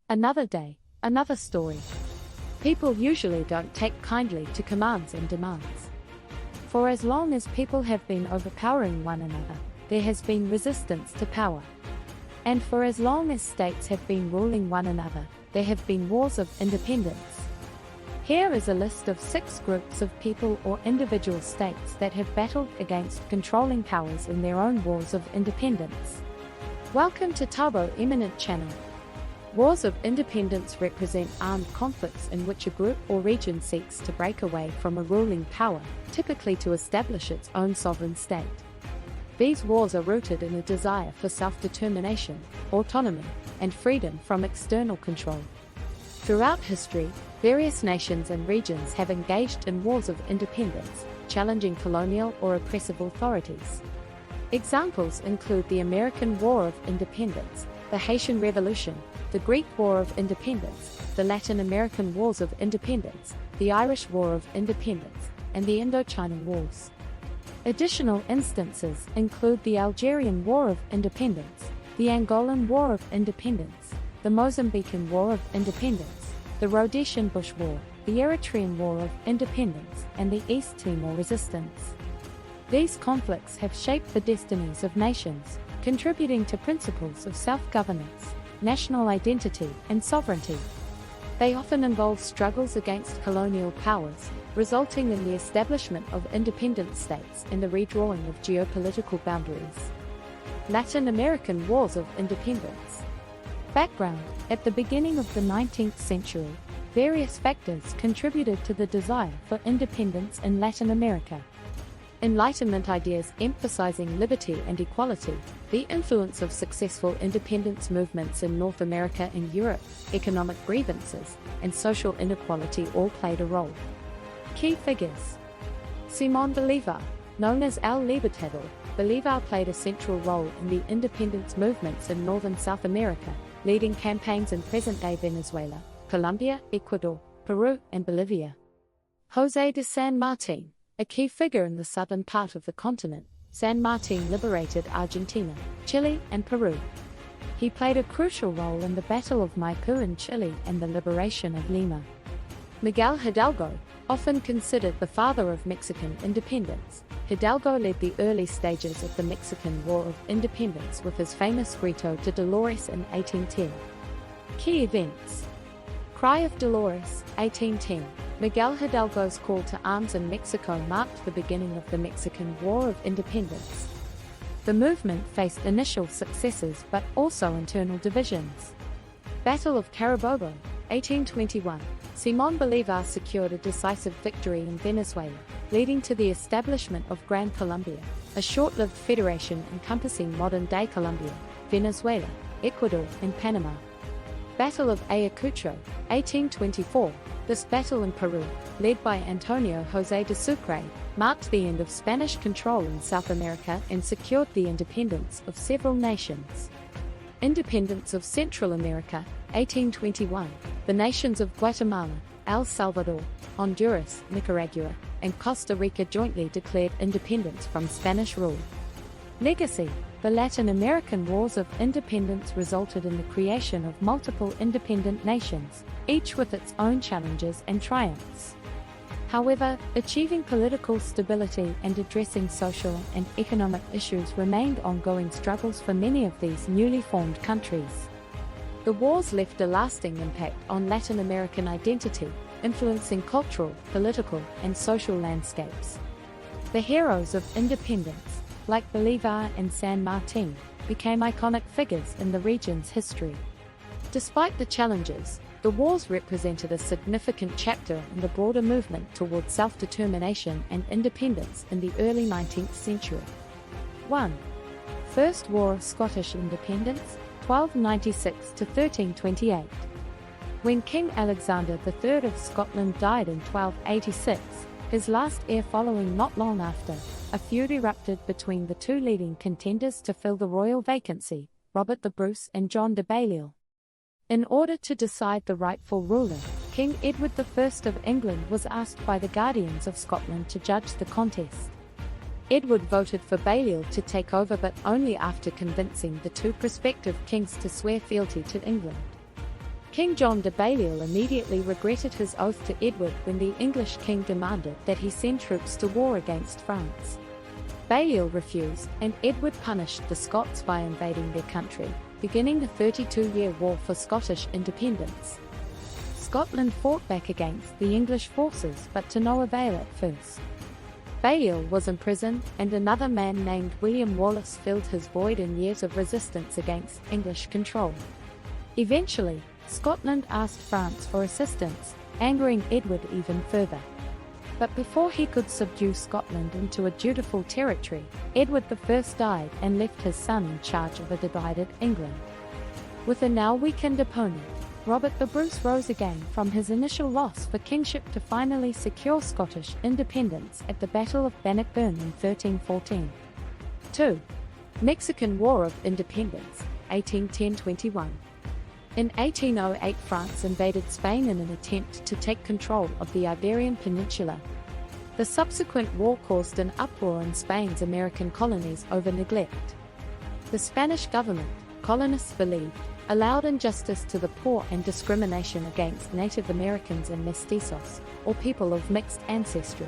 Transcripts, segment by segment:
Another day, another story. People usually don't take kindly to commands and demands. For as long as people have been overpowering one another, there has been resistance to power. And for as long as states have been ruling one another, there have been wars of independence. Here is a list of 6 groups of people or individual states that have battled against controlling powers in their own wars of independence. Welcome to Tabo Eminent Channel. Wars of independence represent armed conflicts in which a group or region seeks to break away from a ruling power, typically to establish its own sovereign state. These wars are rooted in a desire for self-determination, autonomy, and freedom from external control. Throughout history, various nations and regions have engaged in wars of independence, challenging colonial or oppressive authorities. Examples include the American War of Independence, the Haitian Revolution, the Greek War of Independence, the Latin American Wars of Independence, the Irish War of Independence, and the Indochina Wars. Additional instances include the Algerian War of Independence, the Angolan War of Independence, the Mozambican War of Independence, the Rhodesian Bush War, the Eritrean War of Independence, and the East Timor Resistance. These conflicts have shaped the destinies of nations, contributing to principles of self-governance, national identity, and sovereignty. They often involve struggles against colonial powers, resulting in the establishment of independent states and the redrawing of geopolitical boundaries. Latin American Wars of Independence. Background: at the beginning of the 19th century, various factors contributed to the desire for independence in Latin America. Enlightenment ideas emphasizing liberty and equality, the influence of successful independence movements in North America and Europe, economic grievances, and social inequality all played a role. Key figures: Simón Bolívar, known as El Libertador, Bolívar played a central role in the independence movements in northern South America, leading campaigns in present-day Venezuela, Colombia, Ecuador, Peru, and Bolivia. José de San Martín, a key figure in the southern part of the continent, San Martín liberated Argentina, Chile, and Peru. He played a crucial role in the Battle of Maipú in Chile and the liberation of Lima. Miguel Hidalgo, often considered the father of Mexican independence, Hidalgo led the early stages of the Mexican War of Independence with his famous Grito de Dolores in 1810. Key events: Cry of Dolores, 1810. Miguel Hidalgo's call to arms in Mexico marked the beginning of the Mexican War of Independence. The movement faced initial successes but also internal divisions. Battle of Carabobo, 1821. Simón Bolívar secured a decisive victory in Venezuela, leading to the establishment of Gran Colombia, a short-lived federation encompassing modern-day Colombia, Venezuela, Ecuador, and Panama. Battle of Ayacucho, 1824. This battle in Peru, led by Antonio José de Sucre, marked the end of Spanish control in South America and secured the independence of several nations. Independence of Central America, 1821. The nations of Guatemala, El Salvador, Honduras, Nicaragua, and Costa Rica jointly declared independence from Spanish rule. Legacy: the Latin American Wars of Independence resulted in the creation of multiple independent nations, each with its own challenges and triumphs. However, achieving political stability and addressing social and economic issues remained ongoing struggles for many of these newly formed countries. The wars left a lasting impact on Latin American identity, influencing cultural, political, and social landscapes. The heroes of independence, like Bolívar and San Martín, became iconic figures in the region's history. Despite the challenges, the wars represented a significant chapter in the broader movement towards self-determination and independence in the early 19th century. 1. First War of Scottish Independence, 1296 to 1328. When King Alexander III of Scotland died in 1286, his last heir following not long after, a feud erupted between the two leading contenders to fill the royal vacancy, Robert the Bruce and John de Balliol. In order to decide the rightful ruler, King Edward I of England was asked by the Guardians of Scotland to judge the contest. Edward voted for Balliol to take over, but only after convincing the two prospective kings to swear fealty to England. King John de Balliol immediately regretted his oath to Edward when the English king demanded that he send troops to war against France. Balliol refused, and Edward punished the Scots by invading their country, beginning the 32-year War for Scottish independence. Scotland fought back against the English forces, but to no avail at first. Balliol was imprisoned, and another man named William Wallace filled his void in years of resistance against English control. Eventually, Scotland asked France for assistance, angering Edward even further. But before he could subdue Scotland into a dutiful territory, Edward I died and left his son in charge of a divided England. With a now weakened opponent, Robert the Bruce rose again from his initial loss for kingship to finally secure Scottish independence at the Battle of Bannockburn in 1314. 2. Mexican War of Independence, 1810–21. In 1808, France invaded Spain in an attempt to take control of the Iberian Peninsula. The subsequent war caused an uproar in Spain's American colonies over neglect. The Spanish government, colonists believed, allowed injustice to the poor and discrimination against Native Americans and mestizos, or people of mixed ancestry.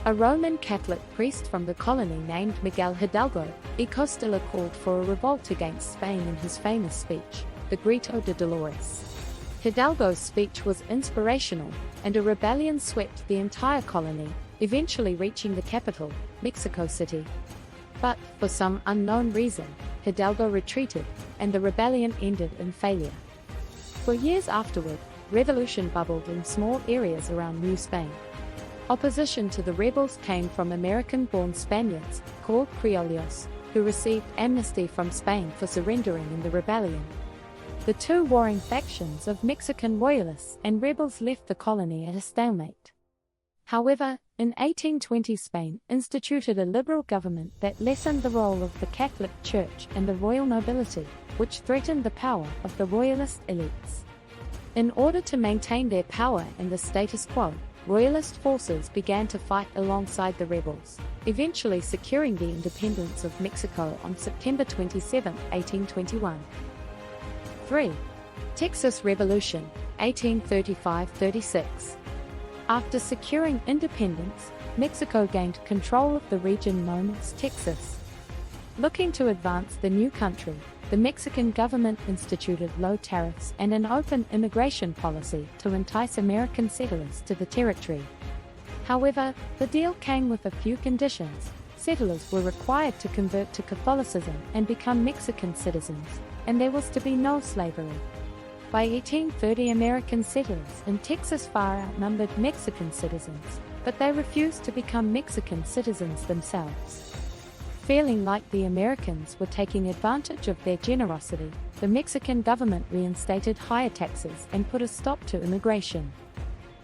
A Roman Catholic priest from the colony named Miguel Hidalgo y Costilla called for a revolt against Spain in his famous speech, the Grito de Dolores. Hidalgo's speech was inspirational, and a rebellion swept the entire colony, eventually reaching the capital, Mexico City. But, for some unknown reason, Hidalgo retreated, and the rebellion ended in failure. For years afterward, revolution bubbled in small areas around New Spain. Opposition to the rebels came from American-born Spaniards, called criollos, who received amnesty from Spain for surrendering in the rebellion. The two warring factions of Mexican loyalists and rebels left the colony at a stalemate. However, in 1820 Spain instituted a liberal government that lessened the role of the Catholic Church and the royal nobility, which threatened the power of the royalist elites. In order to maintain their power and the status quo, royalist forces began to fight alongside the rebels, eventually securing the independence of Mexico on September 27, 1821. 3. Texas Revolution, 1835–36. After securing independence, Mexico gained control of the region known as Texas. Looking to advance the new country, the Mexican government instituted low tariffs and an open immigration policy to entice American settlers to the territory. However, the deal came with a few conditions. Settlers were required to convert to Catholicism and become Mexican citizens, and there was to be no slavery. By 1830, American settlers in Texas far outnumbered Mexican citizens, but they refused to become Mexican citizens themselves. Feeling like the Americans were taking advantage of their generosity, the Mexican government reinstated higher taxes and put a stop to immigration.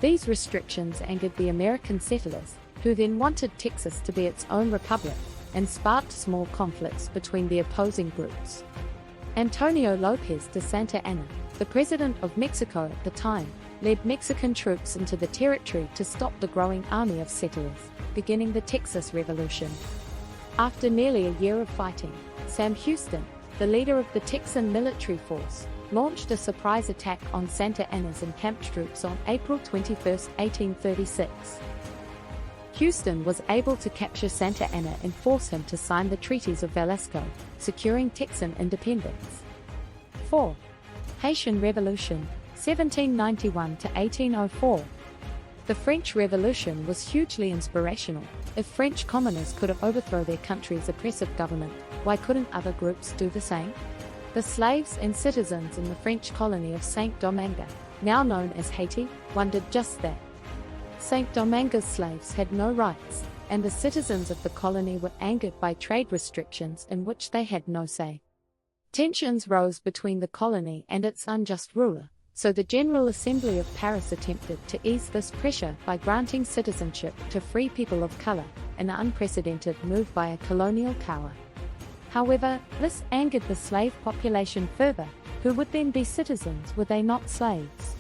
These restrictions angered the American settlers, who then wanted Texas to be its own republic, and sparked small conflicts between the opposing groups. Antonio López de Santa Anna, the president of Mexico at the time, led Mexican troops into the territory to stop the growing army of settlers, beginning the Texas Revolution. After nearly a year of fighting, Sam Houston, the leader of the Texan military force, launched a surprise attack on Santa Anna's encamped troops on April 21, 1836. Houston was able to capture Santa Anna and force him to sign the treaties of Velasco, securing Texan independence. 4. Haitian Revolution, 1791–1804. The French Revolution was hugely inspirational. If French commoners could overthrow their country's oppressive government, why couldn't other groups do the same? The slaves and citizens in the French colony of Saint-Domingue, now known as Haiti, wondered just that. Saint-Domingue's slaves had no rights, and the citizens of the colony were angered by trade restrictions in which they had no say. Tensions rose between the colony and its unjust ruler, so the General Assembly of Paris attempted to ease this pressure by granting citizenship to free people of color, an unprecedented move by a colonial power. However, this angered the slave population further, who would then be citizens were they not slaves.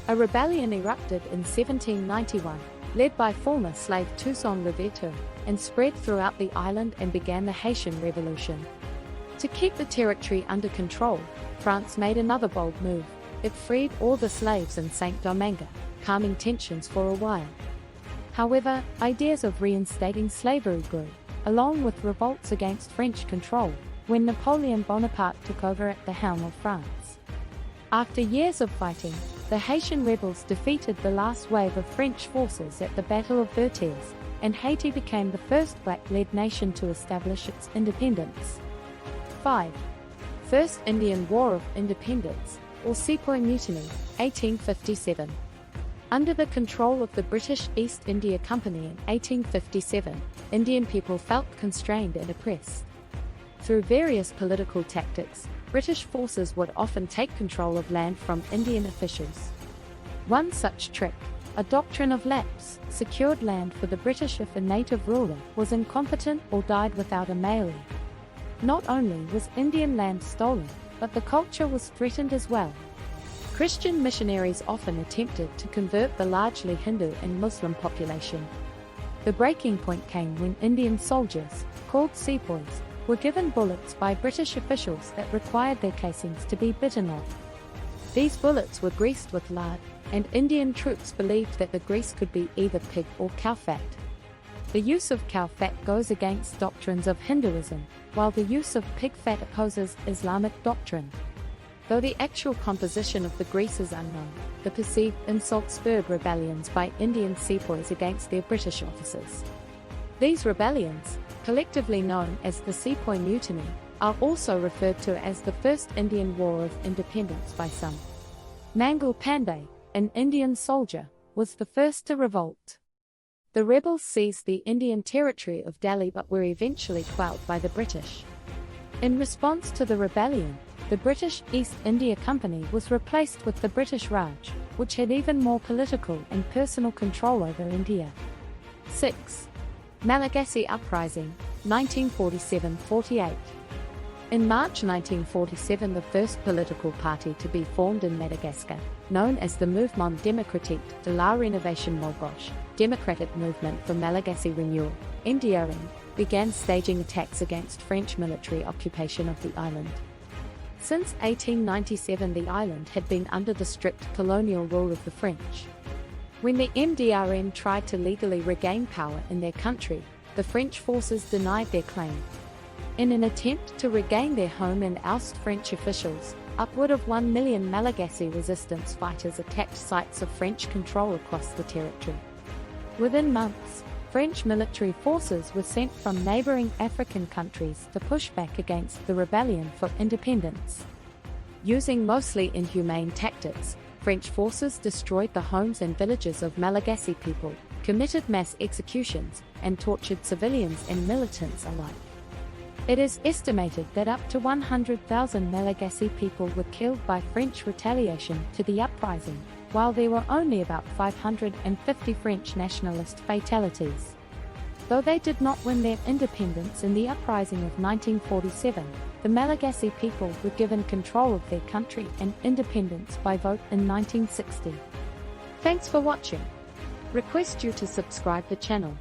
A rebellion erupted in 1791, led by former slave Toussaint Louverture, and spread throughout the island and began the Haitian Revolution. To keep the territory under control, France made another bold move. It freed all the slaves in Saint-Domingue, calming tensions for a while. However, ideas of reinstating slavery grew, along with revolts against French control, when Napoleon Bonaparte took over at the helm of France. After years of fighting, the Haitian rebels defeated the last wave of French forces at the Battle of Versailles, and Haiti became the first black-led nation to establish its independence. 5. First Indian War of Independence, or Sepoy Mutiny, 1857. Under the control of the British East India Company in 1857, Indian people felt constrained and oppressed. Through various political tactics, British forces would often take control of land from Indian officials. One such trick, a doctrine of lapse, secured land for the British if a native ruler was incompetent or died without a male heir. Not only was Indian land stolen, but the culture was threatened as well. Christian missionaries often attempted to convert the largely Hindu and Muslim population. The breaking point came when Indian soldiers, called sepoys, were given bullets by British officials that required their casings to be bitten off. These bullets were greased with lard, and Indian troops believed that the grease could be either pig or cow fat. The use of cow fat goes against doctrines of Hinduism, while the use of pig fat opposes Islamic doctrine. Though the actual composition of the grease is unknown, the perceived insults spurred rebellions by Indian sepoys against their British officers. These rebellions, collectively known as the Sepoy Mutiny, are also referred to as the First Indian War of Independence by some. Mangal Pandey, an Indian soldier, was the first to revolt. The rebels seized the Indian territory of Delhi but were eventually quelled by the British. In response to the rebellion, the British East India Company was replaced with the British Raj, which had even more political and personal control over India. 6. Malagasy Uprising, 1947–48. In March 1947, the first political party to be formed in Madagascar, known as the Mouvement Démocratique de la Rénovation Malgache, Democratic Movement for Malagasy Renewal, MDRN, began staging attacks against French military occupation of the island. Since 1897, the island had been under the strict colonial rule of the French. When the MDRN tried to legally regain power in their country, the French forces denied their claim. In an attempt to regain their home and oust French officials, upward of 1 million Malagasy resistance fighters attacked sites of French control across the territory. Within months, French military forces were sent from neighboring African countries to push back against the rebellion for independence. Using mostly inhumane tactics, French forces destroyed the homes and villages of Malagasy people, committed mass executions, and tortured civilians and militants alike. It is estimated that up to 100,000 Malagasy people were killed by French retaliation to the uprising, while there were only about 550 French nationalist fatalities. Though they did not win their independence in the uprising of 1947, the Malagasy people were given control of their country and independence by vote in 1960. Thanks for watching. Request you to subscribe the channel.